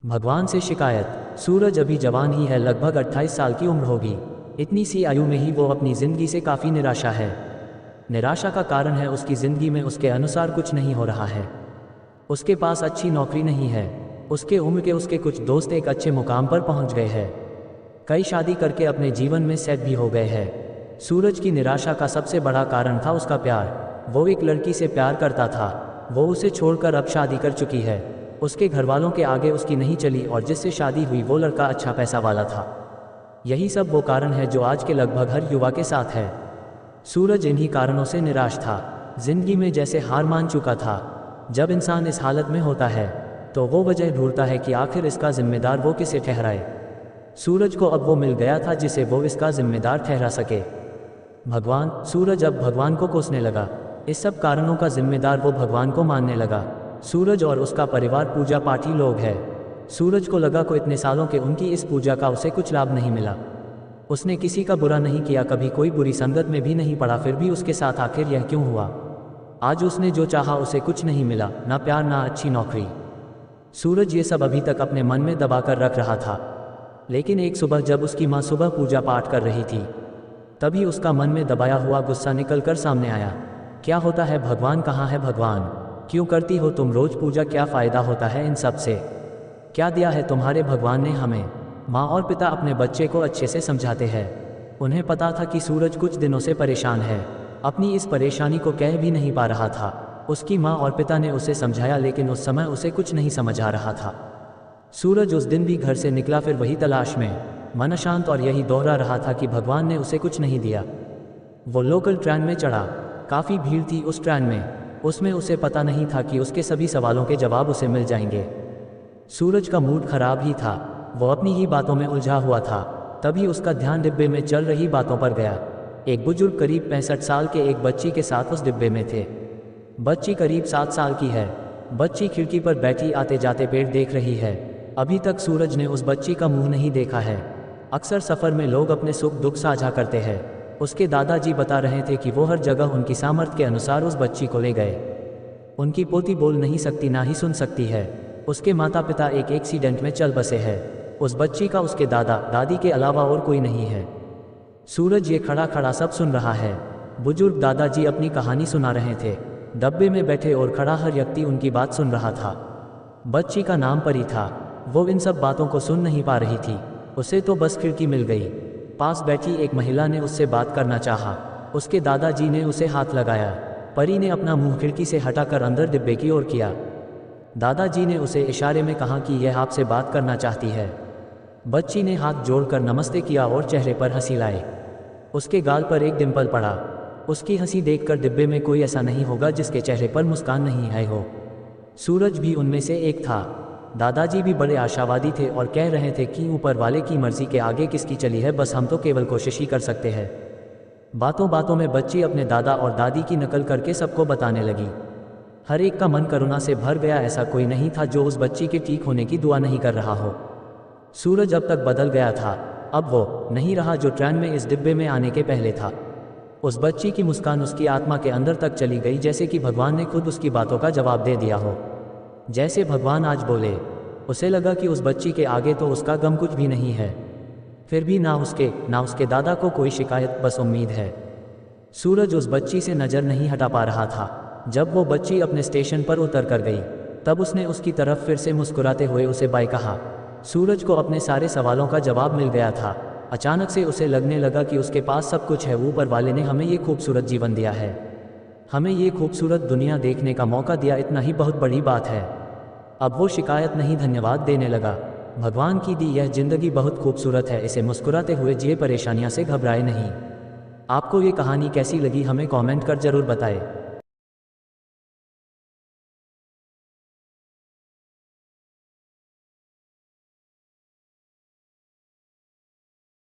भगवान से शिकायत। सूरज अभी जवान ही है, लगभग 28 साल की उम्र होगी। इतनी सी आयु में ही वो अपनी ज़िंदगी से काफ़ी निराशा है। निराशा का कारण है उसकी ज़िंदगी में उसके अनुसार कुछ नहीं हो रहा है। उसके पास अच्छी नौकरी नहीं है। उसके उम्र के उसके कुछ दोस्त एक अच्छे मुकाम पर पहुंच गए हैं। कई शादी करके अपने जीवन में सेट भी हो गए हैं। सूरज की निराशा का सबसे बड़ा कारण था उसका प्यार। वो एक लड़की से प्यार करता था। वो उसे छोड़कर अब शादी कर चुकी है। उसके घर वालों के आगे उसकी नहीं चली और जिससे शादी हुई वो लड़का अच्छा पैसा वाला था। यही सब वो कारण है जो आज के लगभग हर युवा के साथ है। सूरज इन्हीं कारणों से निराश था। जिंदगी में जैसे हार मान चुका था। जब इंसान इस हालत में होता है तो वो वजह ढूंढता है कि आखिर इसका जिम्मेदार वो किसे ठहराए। सूरज को अब वो मिल गया था जिसे वो इसका जिम्मेदार ठहरा सके, भगवान। सूरज अब भगवान को कोसने लगा। इस सब कारणों का जिम्मेदार वो भगवान को मानने लगा। सूरज और उसका परिवार पूजा पाठी लोग हैं। सूरज को लगा को इतने सालों के उनकी इस पूजा का उसे कुछ लाभ नहीं मिला। उसने किसी का बुरा नहीं किया, कभी कोई बुरी संगत में भी नहीं पड़ा, फिर भी उसके साथ आखिर यह क्यों हुआ। आज उसने जो चाहा उसे कुछ नहीं मिला, ना प्यार ना अच्छी नौकरी। सूरज ये सब अभी तक अपने मन में दबा कर रख रहा था। लेकिन एक सुबह जब उसकी माँ सुबह पूजा पाठ कर रही थी तभी उसका मन में दबाया हुआ गुस्सा निकल कर सामने आया। क्या होता है भगवान, कहाँ है भगवान? क्यों करती हो तुम रोज पूजा? क्या फ़ायदा होता है इन सब से? क्या दिया है तुम्हारे भगवान ने हमें? माँ और पिता अपने बच्चे को अच्छे से समझाते हैं। उन्हें पता था कि सूरज कुछ दिनों से परेशान है। अपनी इस परेशानी को कह भी नहीं पा रहा था। उसकी माँ और पिता ने उसे समझाया लेकिन उस समय उसे कुछ नहीं समझ आ रहा था। सूरज उस दिन भी घर से निकला फिर वही तलाश में, मन अशांत और यही दोहरा रहा था कि भगवान ने उसे कुछ नहीं दिया। वो लोकल ट्रेन में चढ़ा। काफ़ी भीड़ थी उस ट्रेन में। उसमें उसे पता नहीं था कि उसके सभी सवालों के जवाब उसे मिल जाएंगे। सूरज का मूड खराब ही था। वो अपनी ही बातों में उलझा हुआ था। तभी उसका ध्यान डिब्बे में चल रही बातों पर गया। एक बुजुर्ग करीब 65 साल के एक बच्ची के साथ उस डिब्बे में थे। बच्ची करीब 7 साल की है। बच्ची खिड़की पर बैठी आते जाते पेड़ देख रही है। अभी तक सूरज ने उस बच्ची का मुंह नहीं देखा है। अक्सर सफ़र में लोग अपने सुख दुख साझा करते हैं। उसके दादाजी बता रहे थे कि वो हर जगह उनकी सामर्थ्य के अनुसार उस बच्ची को ले गए। उनकी पोती बोल नहीं सकती, ना ही सुन सकती है। उसके माता पिता एक एक्सीडेंट में चल बसे हैं। उस बच्ची का उसके दादा दादी के अलावा और कोई नहीं है। सूरज ये खड़ा खड़ा सब सुन रहा है। बुजुर्ग दादाजी अपनी कहानी सुना रहे थे। डब्बे में बैठे और खड़ा हर व्यक्ति उनकी बात सुन रहा था। बच्ची का नाम परी था। वो इन सब बातों को सुन नहीं पा रही थी। उसे तो बस खिड़की मिल गई। पास बैठी एक महिला ने उससे बात करना चाहा। उसके दादाजी ने उसे हाथ लगाया। परी ने अपना मुंह खिड़की से हटाकर अंदर डिब्बे की ओर किया। दादाजी ने उसे इशारे में कहा कि यह आपसे बात करना चाहती है। बच्ची ने हाथ जोड़कर नमस्ते किया और चेहरे पर हंसी लाई। उसके गाल पर एक डिंपल पड़ा। उसकी हंसी देखकर डिब्बे में कोई ऐसा नहीं होगा जिसके चेहरे पर मुस्कान नहीं आई हो। सूरज भी उनमें से एक था। दादाजी भी बड़े आशावादी थे और कह रहे थे कि ऊपर वाले की मर्जी के आगे किसकी चली है, बस हम तो केवल कोशिश ही कर सकते हैं। बातों बातों में बच्ची अपने दादा और दादी की नकल करके सबको बताने लगी। हर एक का मन करुणा से भर गया। ऐसा कोई नहीं था जो उस बच्ची के ठीक होने की दुआ नहीं कर रहा हो। सूरज अब तक बदल गया था। अब वो नहीं रहा जो ट्रेन में इस डिब्बे में आने के पहले था। उस बच्ची की मुस्कान उसकी आत्मा के अंदर तक चली गई, जैसे कि भगवान ने खुद उसकी बातों का जवाब दे दिया हो। जैसे भगवान आज बोले। उसे लगा कि उस बच्ची के आगे तो उसका गम कुछ भी नहीं है। फिर भी ना उसके दादा को कोई शिकायत, बस उम्मीद है। सूरज उस बच्ची से नज़र नहीं हटा पा रहा था। जब वो बच्ची अपने स्टेशन पर उतर कर गई तब उसने उसकी तरफ फिर से मुस्कुराते हुए उसे बाय कहा। सूरज को अपने सारे सवालों का जवाब मिल गया था। अचानक से उसे लगने लगा कि उसके पास सब कुछ है। ऊपर वाले ने हमें ये खूबसूरत जीवन दिया है, हमें ये खूबसूरत दुनिया देखने का मौका दिया, इतना ही बहुत बड़ी बात है। अब वो शिकायत नहीं धन्यवाद देने लगा। भगवान की दी यह जिंदगी बहुत खूबसूरत है, इसे मुस्कुराते हुए जिए, परेशानियां से घबराए नहीं। आपको ये कहानी कैसी लगी हमें कमेंट कर जरूर बताएं।